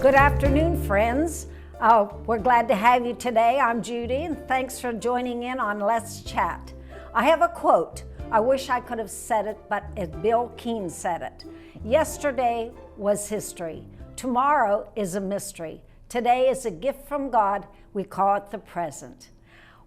Good afternoon, friends. We're glad to have you today. I'm Judy, and thanks for joining in on Let's Chat. I have a quote. I wish I could have said it, but Bill Keane said it. Yesterday was history. Tomorrow is a mystery. Today is a gift from God. We call it the present.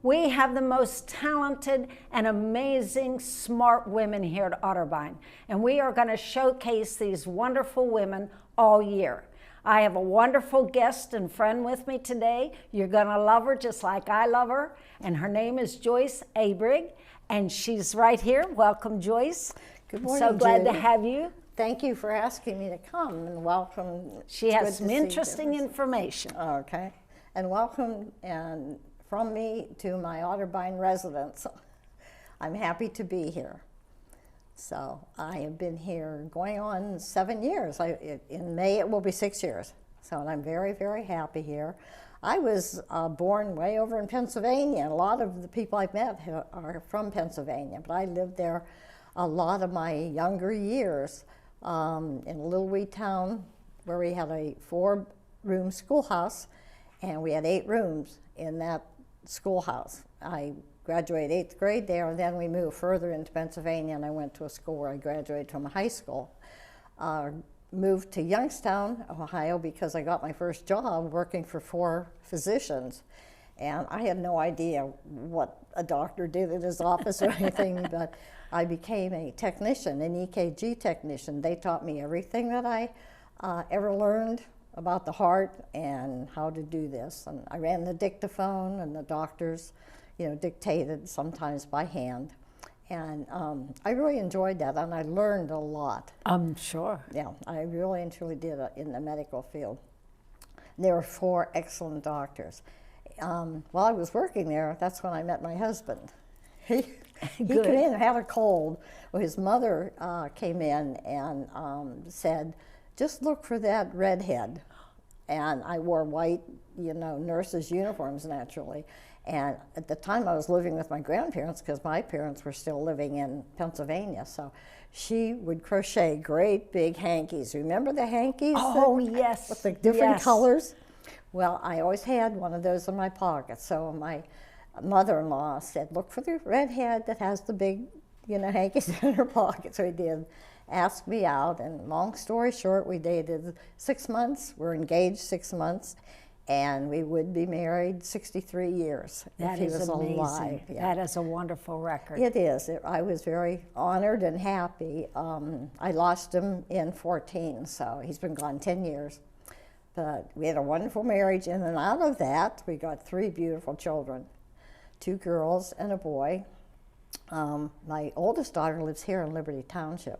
We have the most talented and amazing, smart women here at Otterbein, and we are going to showcase these wonderful women all year. I have a wonderful guest and friend with me today. You're going to love her just like I love her, and her name is Joyce Abrig, and she's right here. Welcome, Joyce. Good morning, So glad Judy. to have you. Thank you for asking me to come, and welcome. She has some interesting information. Okay, and welcome and from me to my Otterbein residence. I'm happy to be here. So I have been here going on 7 years. In May it will be 6 years. So and I'm very, very happy here. I was born way over in Pennsylvania, and a lot of the people I've met are from Pennsylvania, but I lived there a lot of my younger years in a little wee town where we had a 4-room schoolhouse, and we had 8 rooms in that schoolhouse. I graduated 8th grade there, and then we moved further into Pennsylvania, and I went to a school where I graduated from a high school. Moved to Youngstown, Ohio, because I got my first job working for 4 physicians. And I had no idea what a doctor did in his office or anything, but I became a technician, an EKG technician. They taught me everything that I ever learned about the heart and how to do this. And I ran the dictaphone, and the doctors, dictated sometimes by hand. And I really enjoyed that, and I learned a lot. I'm sure. Yeah, I really and truly did in the medical field. There were 4 excellent doctors. While I was working there, that's when I met my husband. He came in and had a cold. Well, his mother came in and said, just look for that redhead. And I wore white, nurses' uniforms naturally. And at the time I was living with my grandparents because my parents were still living in Pennsylvania. So she would crochet great big hankies. Remember the hankies? Oh, yes. With the different colors? Well, I always had one of those in my pocket. So my mother-in-law said, look for the redhead that has the big, hankies in her pocket. So he did. Asked me out, and long story short, we dated 6 months. We're engaged 6 months, and we would be married 63 years if he was alive. Yeah. That is a wonderful record. It is. I was very honored and happy. I lost him in 14, so he's been gone 10 years. But we had a wonderful marriage, and then out of that, we got 3 beautiful children, 2 girls and a boy. My oldest daughter lives here in Liberty Township,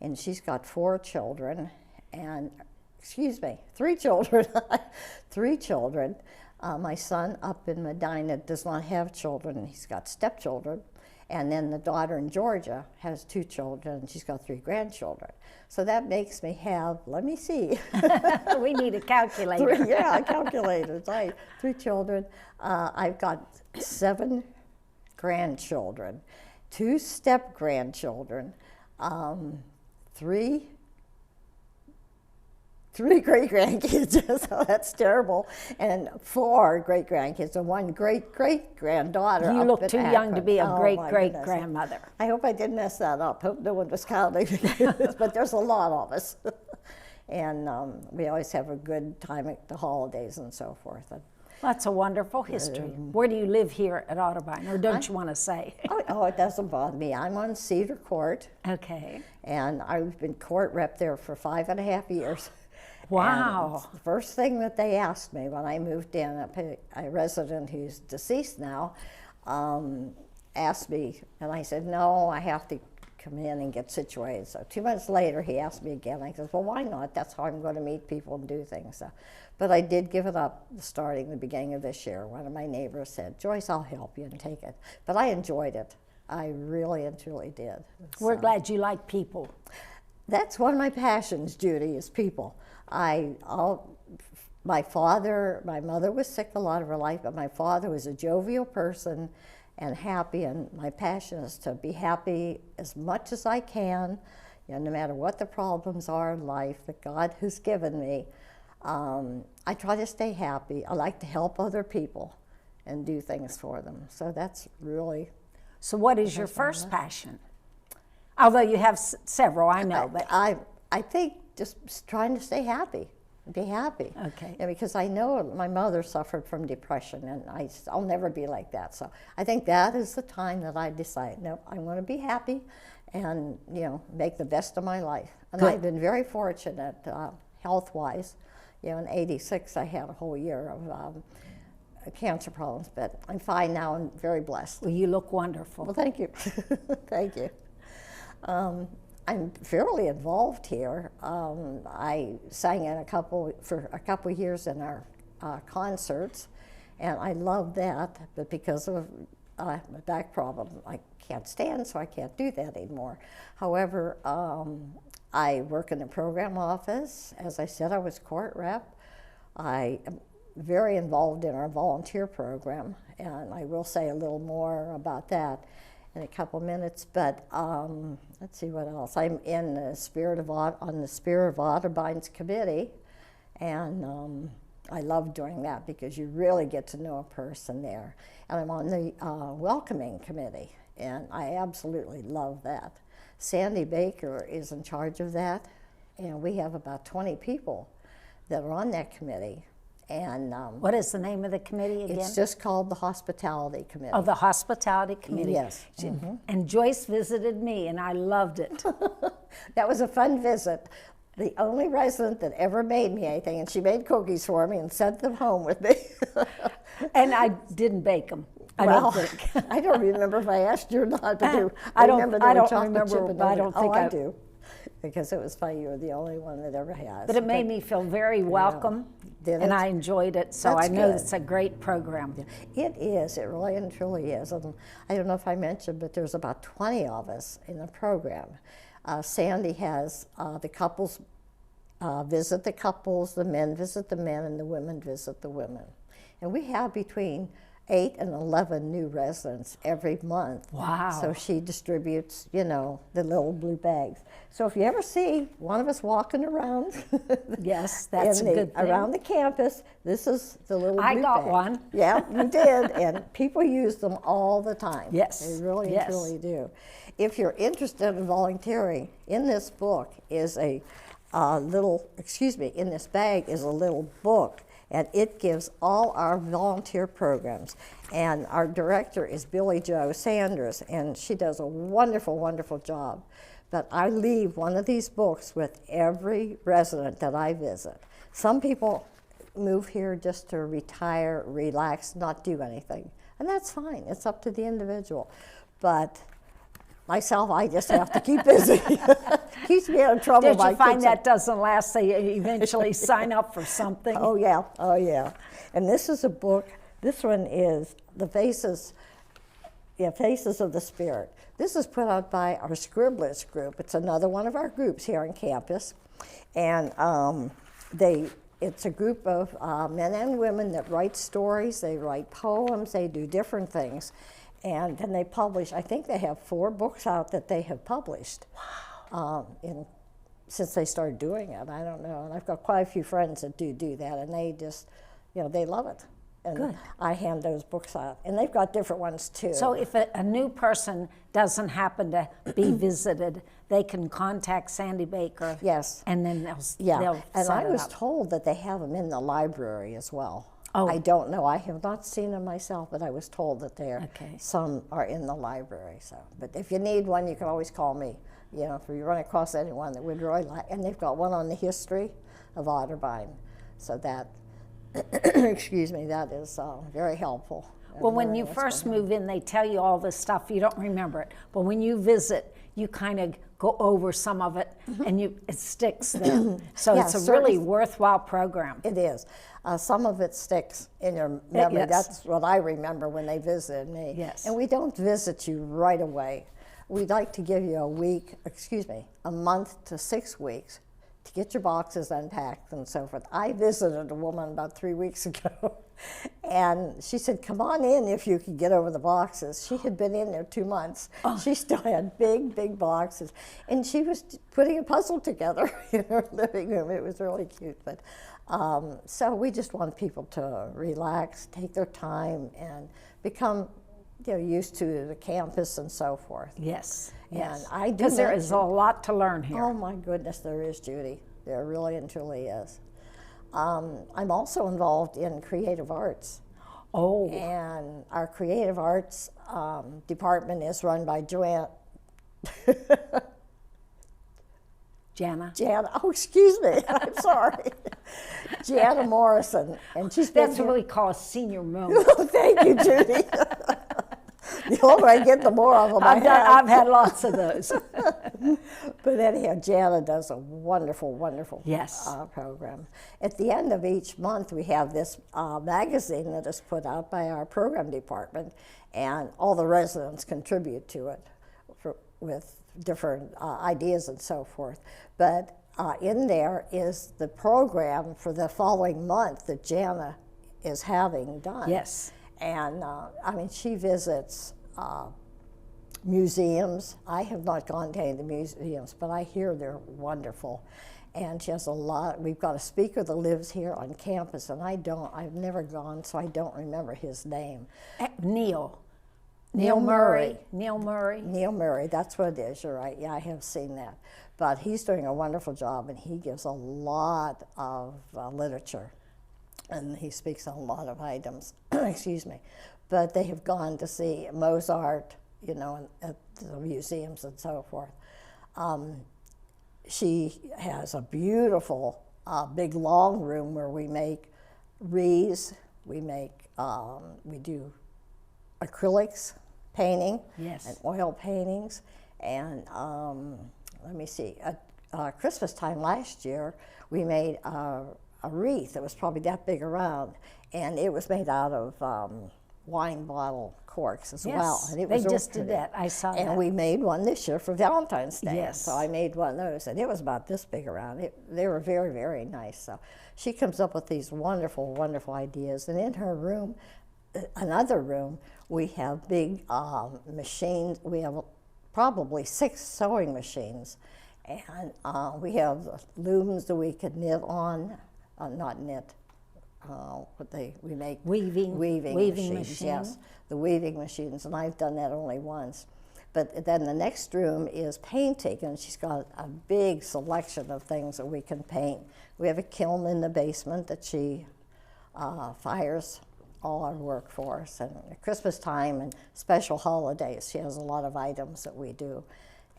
and she's got 4 children, and 3 children. 3 children. My son up in Medina does not have children. He's got stepchildren. And then the daughter in Georgia has 2 children, and she's got 3 grandchildren. So that makes me have, let me see. We need a calculator. Yeah, calculators. 3 children. I've got 7 grandchildren, 2 step-grandchildren, 3 great-grandkids, so that's terrible, and 4 great-grandkids and 1 great-great-granddaughter. You look too young to be a great-great-grandmother. I hope I didn't mess that up. Hope no one was counting, but there's a lot of us. And we always have a good time at the holidays and so forth. That's a wonderful history. Where do you live here at Otterbein, or don't you want to say? Oh, it doesn't bother me. I'm on Cedar Court. Okay. And I've been court rep there for 5.5 years. Wow. And the first thing that they asked me when I moved in, a resident who's deceased now, asked me, and I said, no, I have to come in and get situated. So 2 months later, he asked me again. I said, well, why not? That's how I'm going to meet people and do things. So, but I did give it up starting the beginning of this year. One of my neighbors said, Joyce, I'll help you and take it. But I enjoyed it. I really and truly did. We're glad you like people. That's one of my passions, Judy, is people. My mother was sick a lot of her life, but my father was a jovial person and happy, and my passion is to be happy as much as I can, no matter what the problems are in life that God has given me. I try to stay happy. I like to help other people and do things for them. So that's really. So what is your first passion? Although you have several, I know, but I think just trying to stay happy, be happy. Okay. And because I know my mother suffered from depression, and I'll never be like that. So I think that is the time that I decide, no, I want to be happy, and make the best of my life. And Good. I've been very fortunate, health-wise. In '86, I had a whole year of cancer problems, but I'm fine now. I'm very blessed. well, you look wonderful. Well, thank you. Thank you. I'm fairly involved here. I sang for a couple years in our concerts, and I love that, but because of my back problem, I can't stand, so I can't do that anymore. However, I work in the program office. As I said, I was court rep. I am very involved in our volunteer program, and I will say a little more about that in a couple minutes. But let's see what else. I'm in the on the Spirit of Otterbeins committee, and I love doing that because you really get to know a person there. And I'm on the welcoming committee, and I absolutely love that. Sandy Baker is in charge of that, and we have about 20 people that are on that committee. And What is the name of the committee again? it's just called the Hospitality Committee. Oh, the Hospitality Committee. Yes. And Joyce visited me, and I loved it. That was a fun visit. The only resident that ever made me anything, and she made cookies for me and sent them home with me. And I didn't bake them. I Well, don't think. I don't remember if I asked you or not, but I don't remember they were chocolate remember, chip and but I don't think I I- do. Because it was funny, you were the only one that ever has. But it made me feel very welcome, Did and it? I enjoyed it. So That's I know good. it's a great program. It is, it really and truly is. And I don't know if I mentioned, but there's about 20 of us in the program. Sandy has the couples visit the couples, the men visit the men, and the women visit the women. And we have between 8 and 11 new residents every month. Wow. So she distributes, the little blue bags. So if you ever see one of us walking around, Yes, that's a good thing. around the campus, this is the little I blue got bag. one. Yeah, you did, and people use them all the time. Yes, They really yes. and truly do. If you're interested in volunteering, in this book is in this bag is a little book, and it gives all our volunteer programs. And our director is Billy Jo Sanders, and she does a wonderful, wonderful job. But I leave one of these books with every resident that I visit. Some people move here just to retire, relax, not do anything. And that's fine, it's up to the individual. But myself, I just have to keep busy. Keeps me out of trouble. Did you find that doesn't last? They eventually sign up for something. Oh yeah. And this is a book, this one is The Faces of the Spirit. This is put out by our Scribblers group. It's another one of our groups here on campus. And it's a group of men and women that write stories, they write poems, they do different things. And then they publish, I think they have 4 books out that they have published. Wow. Since they started doing it, I don't know. And I've got quite a few friends that do that, and they just, they love it. And Good. I hand those books out. And they've got different ones too. So if a new person doesn't happen to be visited, they can contact Sandy Baker. Yes. And then Yeah, they'll and set I it was up. told that they have them in the library as well. Oh. I don't know. I have not seen them myself, but I was told that Okay. some are in the library. So, but if you need one, you can always call me. If you run across anyone that would really like, and they've got one on the history of Otterbein. So that, excuse me, that is very helpful. Well, when you first move in, they tell you all this stuff. You don't remember it. But when you visit, you kind of go over some of it, and it sticks there. So Yeah, it's a certainly. really worthwhile program. It is. Some of it sticks in your memory. Yes. That's what I remember when they visited me. Yes. And we don't visit you right away. We'd like to give you a month to 6 weeks to get your boxes unpacked and so forth. I visited a woman about 3 weeks ago, and she said, come on in if you can get over the boxes. She had been in there 2 months. She still had big, big boxes. And she was putting a puzzle together in her living room. It was really cute. But So we just want people to relax, take their time, and become used to the campus and so forth. Yes. And Yes. I do Because there is a lot to learn here. Oh my goodness, there is, Judy. There really and truly is. I'm also involved in creative arts. Oh. And our creative arts department is run by Jana. Jana. Oh, excuse me. I'm sorry. Jana Morrison, and she's been That's what here. we call a senior moment. Oh, thank you, Judy. The older I get, the more of them I have. I've had lots of those. But anyhow, Jana does a wonderful, wonderful Yes. program. At the end of each month, we have this magazine that is put out by our program department, and all the residents contribute to it with different ideas and so forth. But in there is the program for the following month that Jana is having done. Yes. And she visits museums. I have not gone to any of the museums, but I hear they're wonderful. And she has a lot. We've got a speaker that lives here on campus, and I've never gone, so I don't remember his name. Neil. Neil Murray. Neil Murray. Neil Murray, that's what it is, you're right. Yeah, I have seen that. But he's doing a wonderful job, and he gives a lot of literature. And he speaks on a lot of items, excuse me. But they have gone to see Mozart, at the museums and so forth. She has a beautiful, big long room where we make wreaths, we do acrylics painting, Yes. and oil paintings, and let me see, at Christmas time last year, we made a wreath that was probably that big around, and it was made out of wine bottle corks as well. Yes, And it they was real just did pretty. that. I saw And that. we made one this year for Valentine's Day. Yes. So I made one of those, and it was about this big around. They were very, very nice. So she comes up with these wonderful, wonderful ideas. And in her room, another room, we have big machines. We have probably 6 sewing machines. And we have looms that we could knit on, not knit, we make Weaving machines. machine. Yes, the weaving machines, and I've done that only once. But then the next room is painting, and she's got a big selection of things that we can paint. We have a kiln in the basement that she fires all our work for us, and at Christmas time and special holidays, she has a lot of items that we do.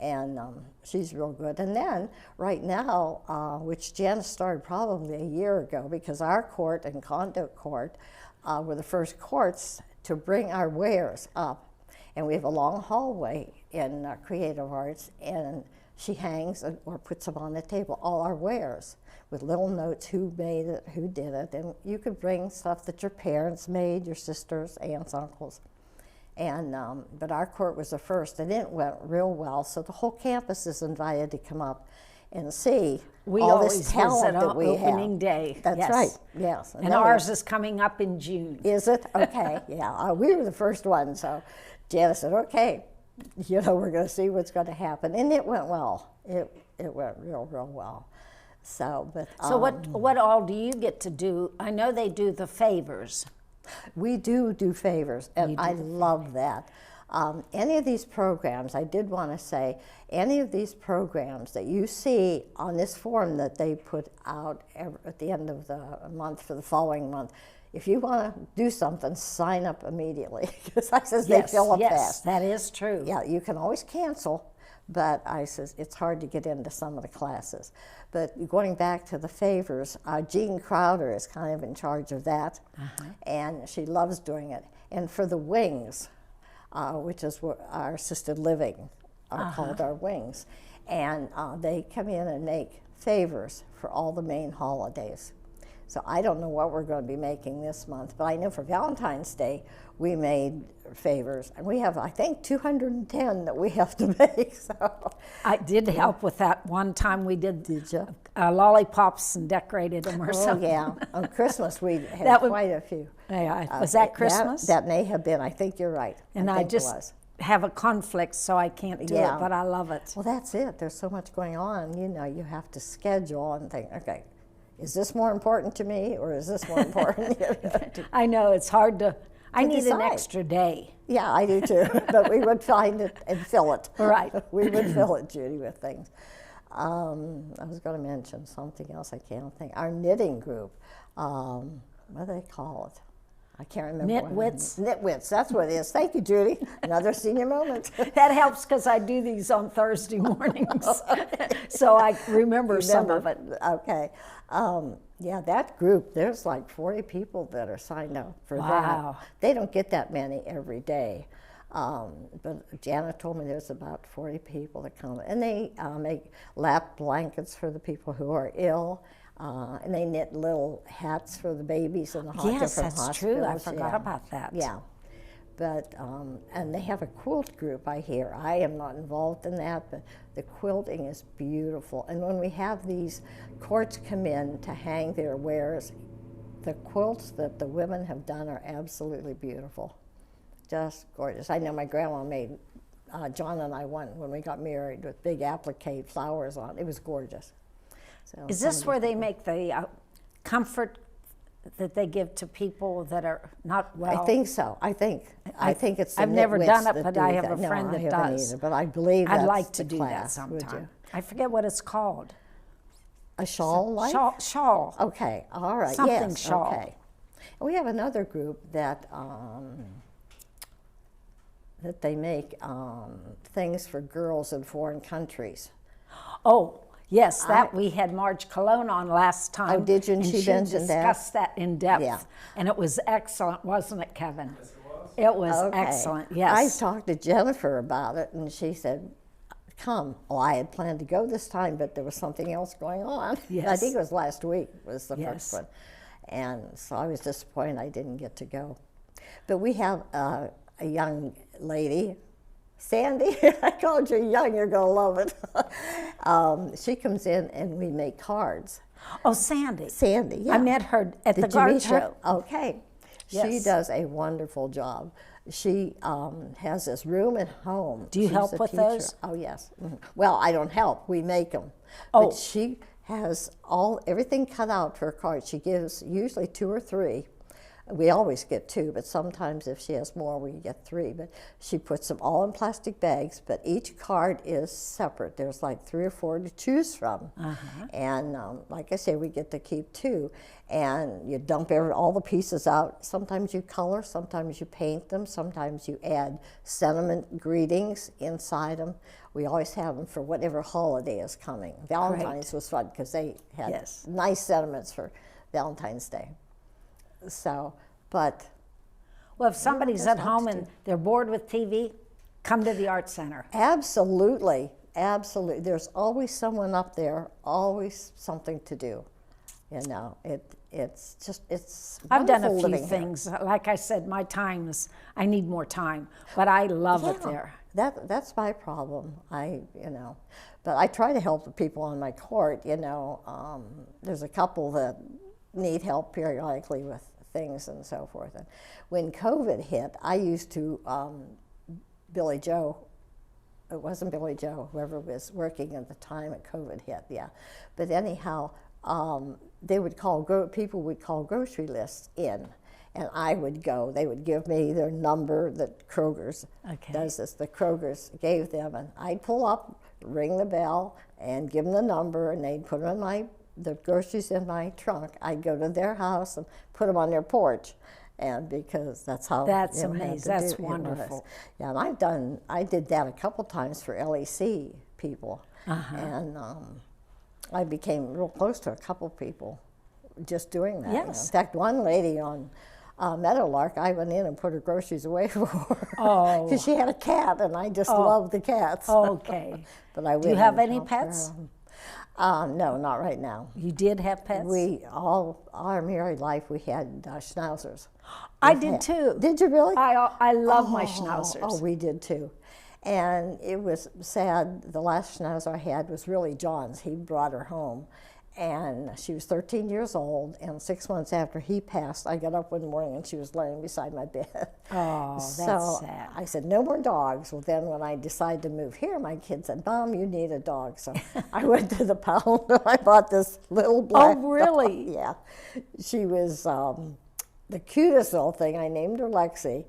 And she's real good. And then, right now, which Jen started probably a year ago, because our court and Conduit Court were the first courts to bring our wares up. And we have a long hallway in Creative Arts, and she hangs or puts them on the table, all our wares, with little notes, who made it, who did it. And you could bring stuff that your parents made, your sisters, aunts, uncles. And but our court was the first, and it went real well. So the whole campus is invited to come up and see We all always this talent visit that on we opening have. day. That's Yes. right. Yes. And then ours is coming up in June. is it? Okay. Yeah. We were the first one, so Janice said, "Okay, we're going to see what's going to happen," and it went well. It went real well. So, but So what all do you get to do? I know they do the favors. we do favors, and I love that. Any of these programs, I did want to say, any of these programs that you see on this form that they put out at the end of the month for the following month, if you want to do something, sign up immediately, because I says they fill up yes, fast. that is true. Yeah, you can always cancel, but I says it's hard to get into some of the classes. But going back to the favors, Jean Crowder is kind of in charge of that, and she loves doing it. And for the wings, which is what our assisted living are called our wings, and they come in and make favors for all the main holidays. So I don't know what we're going to be making this month, but I know for Valentine's Day we made favors, and we have, I think, 210 that we have to make. So I did help with that one time. We did you? lollipops and decorated them or Oh something. yeah, on Christmas we had That would- quite a few. Yeah, was that Christmas? That may have been. I think you're right. and I think it just was. have a conflict, so I can't do Yeah. it, but I love it. Well, that's it. There's so much going on. You have to schedule and think, okay, is this more important to me or is this more important? I know, it's hard to, I need an decide. extra day. Yeah, I do too. But we would find it and fill it. Right. We would fill it, Judy, with things. I was going to mention something else. I can't think. Our knitting group. What do they call it? I can't remember. Knitwits? Knitwits, that's what it is. Thank you, Judy. Another senior moment. That helps because I do these on Thursday mornings. So I remember some of it. Okay. Yeah, that group, there's like 40 people that are signed up for Wow. that. They don't get that many every day. But Janet told me there's about 40 people that come. And they make lap blankets for the people who are ill. And they knit little hats for the babies in the Yes, different that's hospitals. true. I forgot Yeah. about that. Yeah. But, and they have a quilt group, I hear. I am not involved in that, but the quilting is beautiful. And when we have these courts come in to hang their wares, the quilts that the women have done are absolutely beautiful. Just gorgeous. I know my grandma made, John and I went when we got married with big applique flowers on. It was gorgeous. So Is this where they make the comfort that they give to people that are not well? I think so. I think it's the I've never Knitwits done it, that but do I have that. a friend no, I that haven't does. either, but I believe I'd that's like to the do class, that would you? sometime. I forget what it's called. A shawl like? Shawl. Okay, all right, Something yes, shawl. okay. And we have another group that that they make things for girls in foreign countries. Oh, yes, that we had Marge Cologne on last time. Oh, did you? And she mentioned that? discussed that in depth. Yeah. And it was excellent, wasn't it, Kevin? Yes, it was. Okay. Excellent, I yes. talked to Jennifer about it, and she said, come. Well, I had planned to go this time, but there was something else going on. I Yes. think it was last week was the Yes. first one. And so I was disappointed I didn't get to go. But we have a young lady, Sandy, I called you young, you're going to love it. She comes in and we make cards. Oh, Sandy. Sandy, yeah. I met her at the Did you garden meet her? show. Okay. She Yes. does a wonderful job. She has this room at home. Do you She's help a with teacher. those? Oh, yes. Mhm. Well, I don't help. We make them. Oh. But she has everything cut out for a card. She gives usually 2 or 3. We always get 2, but sometimes if she has more, we get 3. But she puts them all in plastic bags, but each card is separate. There's like 3 or 4 to choose from. And like I say, we get to keep 2. And you dump all the pieces out. Sometimes you color, sometimes you paint them, sometimes you add sentiment greetings inside them. We always have them for whatever holiday is coming. Valentine's was fun because they had Yes. nice sentiments for Valentine's Day. So, but Well, if somebody's there's at lots home to and they're bored with TV, come to the Art Center. absolutely, absolutely. There's always someone up there, always something to do. You know, it's just, it's I've done a wonderful few living here. things. Like I said, I need more time, but I love it Yeah, there. That's my problem. But I try to help the people on my court. There's a couple that need help periodically with things and so forth. And when COVID hit, I used to Billy Joe. It wasn't Billy Joe, whoever was working at the time that COVID hit. Yeah, but anyhow, people would call grocery lists in. And I would go. They would give me their number that Kroger's does this. The Kroger's gave them, and I'd pull up, ring the bell, and give them the number, and they'd put the groceries in my trunk. I'd go to their house and put them on their porch, and because that's how. That's had to amazing. do That's it was. wonderful. Yeah, and I did that a couple times for LEC people, and I became real close to a couple people just doing that. Yes. In fact, one lady on Meadowlark, I went in and put her groceries away for her. Oh. Because she had a cat, and I just loved the cats. Okay. But I Do you went have and any helped her. pets? No, not right now. You did have pets? All our married life, we had schnauzers. I did too. Did you really? I love my schnauzers. Oh, we did too. And it was sad. The last schnauzer I had was really John's. He brought her home. And she was 13 years old, and 6 months after he passed, I got up one morning and she was laying beside my bed. Oh, that's So sad. I said, no more dogs. Well, then when I decided to move here, my kid said, Mom, you need a dog. So I went to the pound and I bought this little black Oh, really? dog. Yeah. She was the cutest little thing. I named her Lexi.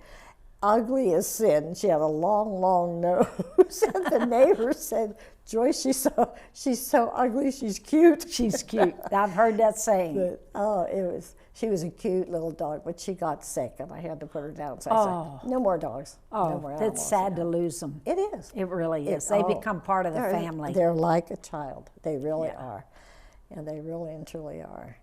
Ugly as sin. She had a long, long nose. And the neighbor said, Joyce, she's so ugly, she's cute. She's cute. I've heard that saying. But, she was a cute little dog, but she got sick and I had to put her down. So I said, no more dogs. No more animals. It's sad to lose them. It is. It really is. They become part of the family. They're like a child. They really are. And they really and truly are.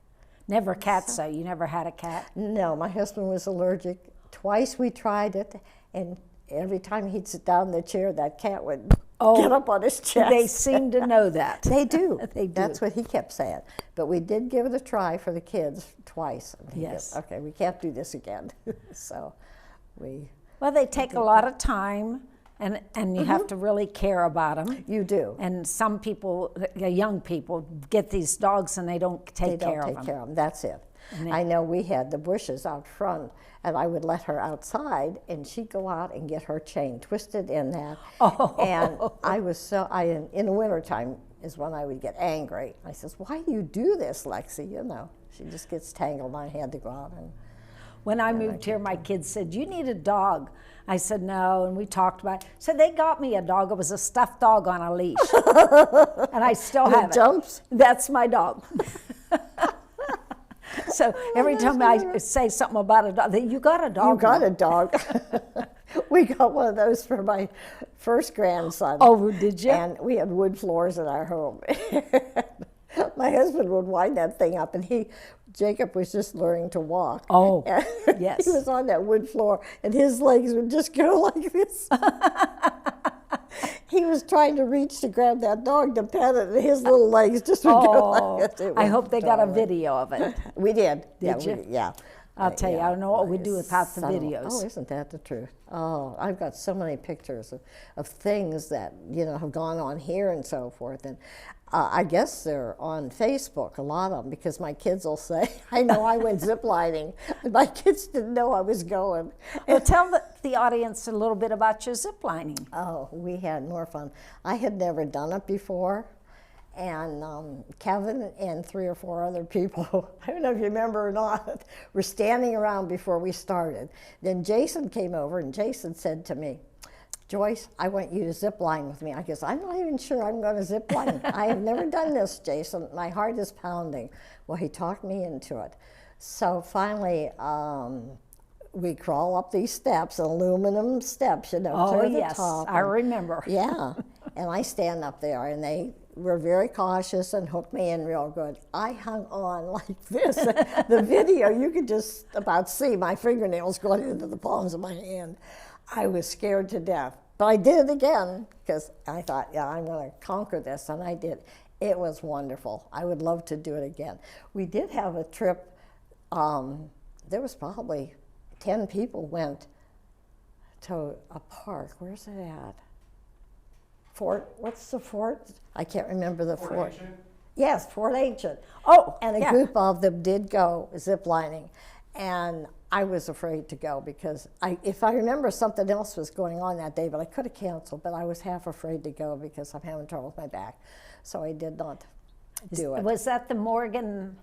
Never cats, though. You never had a cat? No, my husband was allergic. Twice we tried it, and every time he'd sit down in the chair, that cat would get up on his chest. They seem to know that. They do. They do. That's what he kept saying. But we did give it a try for the kids twice. And Yes. Goes, okay, we can't do this again. So Well, they take a lot of time, and you have to really care about them. You do. And some people, young people, get these dogs and they don't take care of them. them. That's it. I know we had the bushes out front, and I would let her outside, and she'd go out and get her chain twisted in that. And I was in the wintertime is when I would get angry. I says, why do you do this, Lexi? You know, she just gets tangled. I had to go out and. When I moved here, my kids said, you need a dog. I said, no, and we talked about it. So they got me a dog. It was a stuffed dog on a leash. And I still have it. Jumps? That's my dog. So every time I say something about a dog, you got a dog. You got a dog. We got one of those for my first grandson. Oh, did you? And we had wood floors in our home. My husband would wind that thing up, and Jacob was just learning to walk. Oh, and yes. He was on that wood floor, and his legs would just go like this. He was trying to reach to grab that dog to pet it, and his little legs just would go like this. I hope they got a video of it. We did. Did you? Yeah. I'll tell you, I don't know what we'd do without the videos. Oh, isn't that the truth? Oh, I've got so many pictures of things that, have gone on here and so forth. And I guess they're on Facebook, a lot of them, because my kids will say, I know I went ziplining, and my kids didn't know I was going. Well, tell the audience a little bit about your ziplining. Oh, we had more fun. I had never done it before. And Kevin and 3 or 4 other people, I don't know if you remember or not, were standing around before we started. Then Jason came over, and Jason said to me, Joyce, I want you to zip line with me. I guess, I'm not even sure I'm going to zip line. I have never done this, Jason. My heart is pounding. Well, he talked me into it. So finally, we crawl up these steps, aluminum steps, to the top. I remember. Yeah, and I stand up there, and they were very cautious and hooked me in real good. I hung on like this. The video, you could just about see my fingernails going into the palms of my hand. I was scared to death, but I did it again because I thought, yeah, I'm going to conquer this, and I did. It was wonderful. I would love to do it again. We did have a trip. There was probably 10 people went to a park. Where's it at? What's the fort? I can't remember the fort. Ancient? Yes, Fort Ancient. Oh, And a group of them did go ziplining. And I was afraid to go because if I remember, something else was going on that day, but I could have canceled, but I was half afraid to go because I'm having trouble with my back. So I did not do it. Was that the Morgan?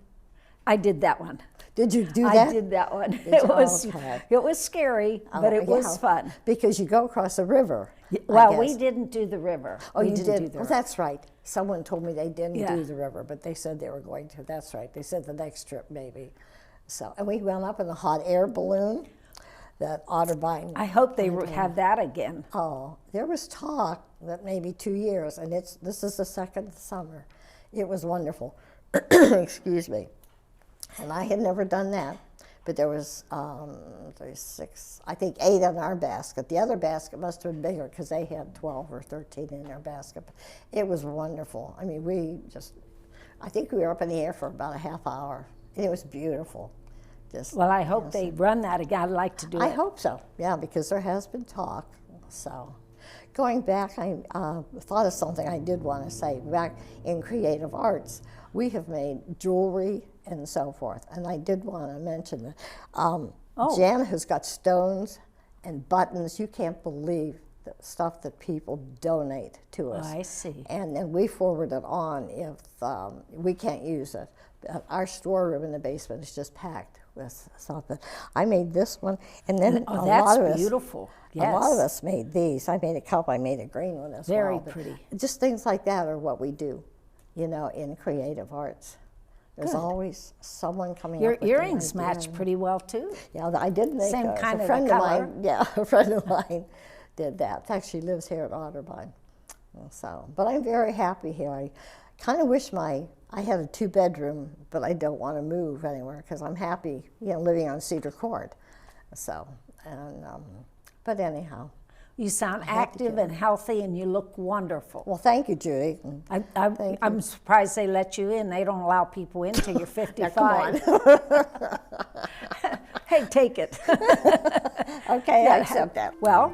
I did that one. Did you do that? I did that one. you? Okay. It was scary, but it was fun. Because you go across a river. Well, we didn't do the river. Oh, we you didn't did? do the Oh, river. that's right. Someone told me they didn't Yeah. do the river, but they said they were going to. That's right. They said the next trip maybe. So, and we went up in a hot air balloon that Otterbein. I hope they have that again. Oh, there was talk that maybe 2 years, and this is the second summer. It was wonderful. Excuse me. And I had never done that, but there was 6, I think 8 in our basket. The other basket must have been bigger because they had 12 or 13 in their basket. It was wonderful. I mean, I think we were up in the air for about a half hour. And it was beautiful. Well, I hope they run that again. I'd like to do it. I hope so, yeah, because there has been talk. So, Going back, I thought of something I did want to say. Back in creative arts, we have made jewelry and so forth. And I did want to mention that Jan has got stones and buttons. You can't believe the stuff that people donate to us. I see. And then we forward it on if we can't use it. Our storeroom in the basement is just packed with something. I made this one, and then a lot of us, beautiful. A lot of Yes. us made these. I made a couple. I made a green one as Very well. But pretty. just things like that are what we do, you know, in creative arts. There's Good. always someone coming Your up with an earrings idea. match pretty well too. Yeah, I did make Same those. kind A of friend color. mine, yeah, a friend of mine did that. In fact, she lives here at Otterbein. So, but I'm very happy here. I kind of wish I had a 2-bedroom, but I don't want to move anywhere because I'm happy, you know, living on Cedar Court. So, and but anyhow. You sound happy to. active and healthy, and you look wonderful. Well, thank you, Judy. I'm surprised they let you in. They don't allow people in till you're 55. Now, come on. Hey, take it. Okay, I accept that. Well,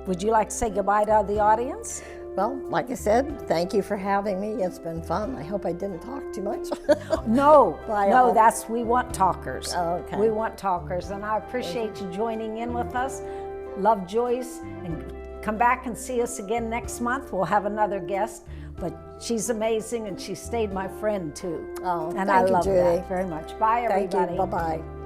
would you like to say goodbye to the audience? Well, like I said, thank you for having me. It's been fun. I hope I didn't talk too much. No, Bye no, all. we want talkers. Oh, okay. We want talkers, and I appreciate you joining in with us. Love Joyce, and come back and see us again next month. We'll have another guest, but she's amazing, and she stayed my friend too. Oh, and thank I you, love Judy. that very much. Bye, Thank everybody. you. Bye-bye.